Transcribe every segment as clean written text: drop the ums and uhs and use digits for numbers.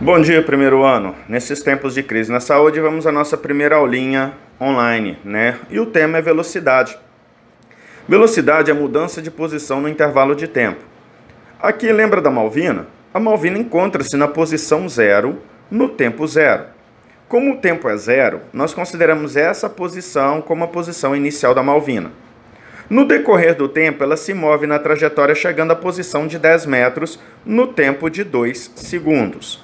Bom dia, primeiro ano. Nesses tempos de crise na saúde, vamos à nossa primeira aulinha online, né? E o tema é velocidade. Velocidade é mudança de posição no intervalo de tempo. Aqui, lembra da Malvina? A Malvina encontra-se na posição zero, no tempo zero. Como o tempo é zero, nós consideramos essa posição como a posição inicial da Malvina. No decorrer do tempo, ela se move na trajetória chegando à posição de 10 metros no tempo de 2 segundos.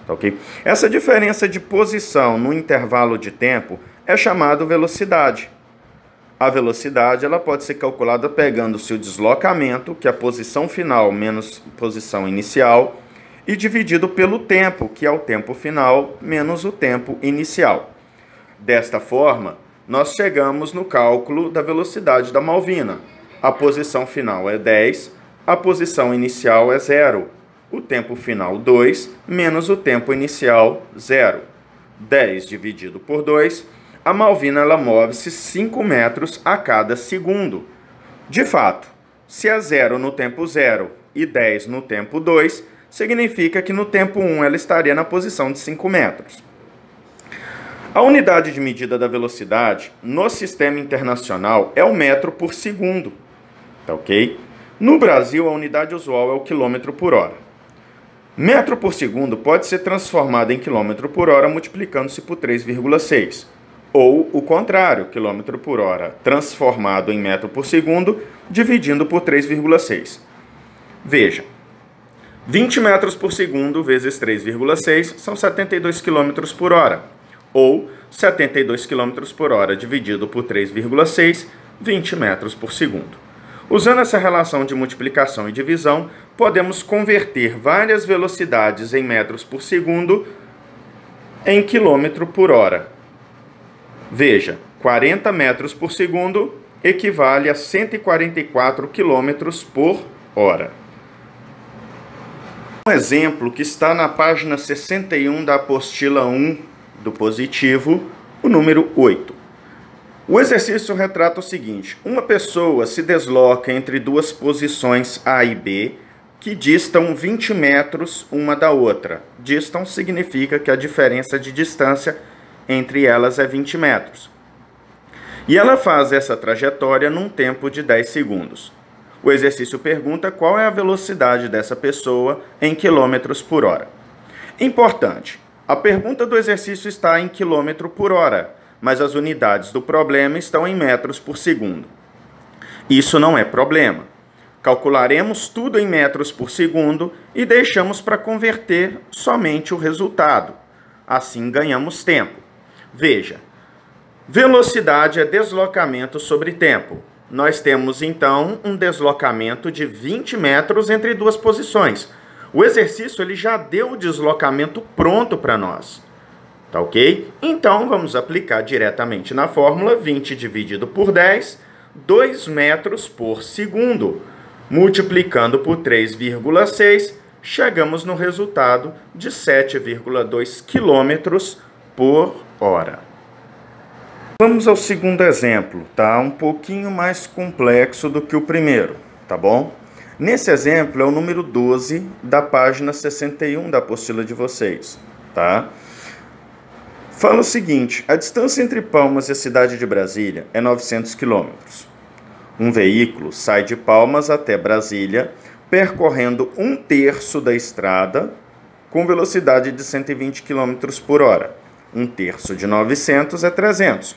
Okay? Essa diferença de posição no intervalo de tempo é chamada velocidade. A velocidade ela pode ser calculada pegando-se o deslocamento, que é a posição final menos posição inicial, e dividido pelo tempo, que é o tempo final menos o tempo inicial. Desta forma, nós chegamos no cálculo da velocidade da Malvina. A posição final é 10, a posição inicial é 0. O tempo final 2, menos o tempo inicial 0. 10 dividido por 2, a Malvina ela move-se 5 metros a cada segundo. De fato, se é 0 no tempo 0 e 10 no tempo 2, significa que no tempo 1 ela estaria na posição de 5 metros. A unidade de medida da velocidade no sistema internacional é o metro por segundo. Tá ok? No Brasil, a unidade usual é o quilômetro por hora. Metro por segundo pode ser transformado em quilômetro por hora multiplicando-se por 3,6. Ou o contrário, quilômetro por hora transformado em metro por segundo dividindo por 3,6. Veja, 20 metros por segundo vezes 3,6 são 72 quilômetros por hora. Ou 72 quilômetros por hora dividido por 3,6, 20 metros por segundo. Usando essa relação de multiplicação e divisão, podemos converter várias velocidades em metros por segundo em quilômetro por hora. Veja, 40 metros por segundo equivale a 144 quilômetros por hora. Um exemplo que está na página 61 da apostila 1 do positivo, o número 8. O exercício retrata o seguinte: uma pessoa se desloca entre duas posições A e B que distam 20 metros uma da outra. Distam significa que a diferença de distância entre elas é 20 metros. E ela faz essa trajetória num tempo de 10 segundos. O exercício pergunta qual é a velocidade dessa pessoa em quilômetros por hora. Importante, a pergunta do exercício está em quilômetro por hora, mas as unidades do problema estão em metros por segundo. Isso não é problema. Calcularemos tudo em metros por segundo e deixamos para converter somente o resultado. Assim ganhamos tempo. Veja, velocidade é deslocamento sobre tempo. Nós temos então um deslocamento de 20 metros entre duas posições. O exercício ele já deu o deslocamento pronto para nós. Tá ok? Então, vamos aplicar diretamente na fórmula 20 dividido por 10, 2 metros por segundo. Multiplicando por 3,6, chegamos no resultado de 7,2 quilômetros por hora. Vamos ao segundo exemplo, tá? Um pouquinho mais complexo do que o primeiro, tá bom? Nesse exemplo é o número 12 da página 61 da apostila de vocês, tá? Fala o seguinte: a distância entre Palmas e a cidade de Brasília é 900 quilômetros. Um veículo sai de Palmas até Brasília, percorrendo 1/3 da estrada com velocidade de 120 km por hora. 1/3 de 900 é 300.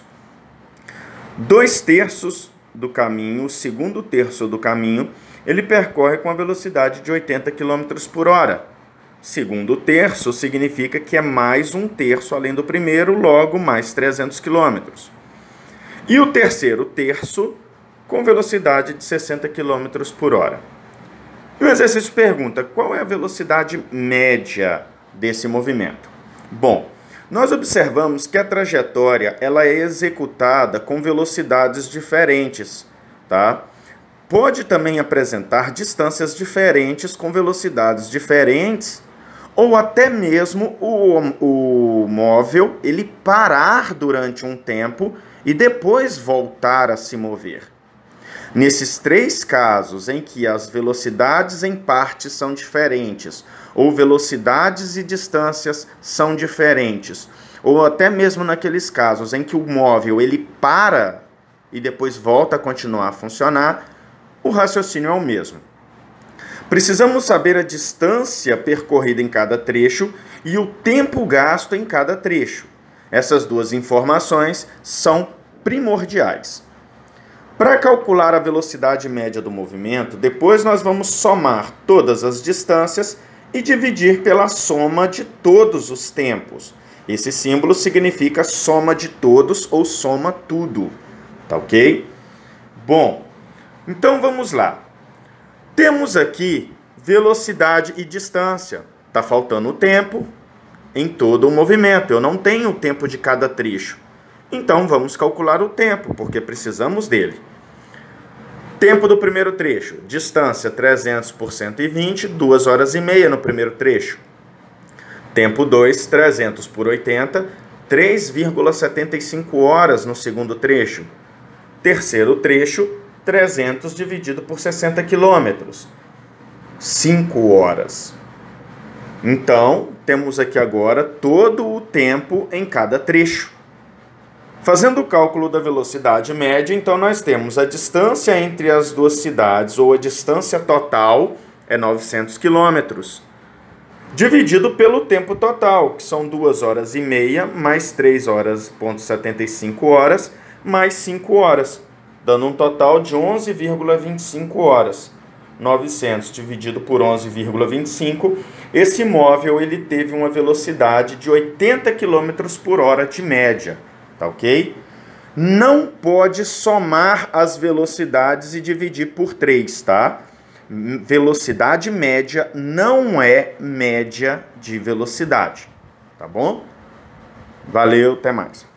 2/3 do caminho, o segundo terço do caminho, ele percorre com a velocidade de 80 km por hora. Segundo terço significa que é mais 1/3 além do primeiro, logo mais 300 km. E o terceiro terço com velocidade de 60 km por hora. E o exercício pergunta qual é a velocidade média desse movimento. Bom, nós observamos que a trajetória ela é executada com velocidades diferentes, tá? Pode também apresentar distâncias diferentes com velocidades diferentes, ou até mesmo o móvel ele parar durante um tempo e depois voltar a se mover. Nesses três casos em que as velocidades em partes são diferentes ou velocidades e distâncias são diferentes, ou até mesmo naqueles casos em que o móvel ele para e depois volta a continuar a funcionar, o raciocínio é o mesmo. Precisamos saber a distância percorrida em cada trecho e o tempo gasto em cada trecho. Essas duas informações são primordiais. Para calcular a velocidade média do movimento, depois nós vamos somar todas as distâncias e dividir pela soma de todos os tempos. Esse símbolo significa soma de todos ou soma tudo, tá ok? Bom, então vamos lá. Temos aqui velocidade e distância. Tá faltando o tempo em todo o movimento. Eu não tenho o tempo de cada trecho. Então vamos calcular o tempo, porque precisamos dele. Tempo do primeiro trecho. Distância 300 por 120, 2 horas e meia no primeiro trecho. Tempo 2, 300 por 80, 3,75 horas no segundo trecho. Terceiro trecho, 300 dividido por 60 quilômetros. 5 horas. Então, temos aqui agora todo o tempo em cada trecho. Fazendo o cálculo da velocidade média, então nós temos a distância entre as duas cidades, ou a distância total, é 900 quilômetros, dividido pelo tempo total, que são 2 horas e meia, mais 3 horas,75 horas, mais 5 horas, dando um total de 11,25 horas. 900 dividido por 11,25, esse móvel ele teve uma velocidade de 80 km por hora de média, tá ok? Não pode somar as velocidades e dividir por 3, tá? Velocidade média não é média de velocidade, tá bom? Valeu, até mais.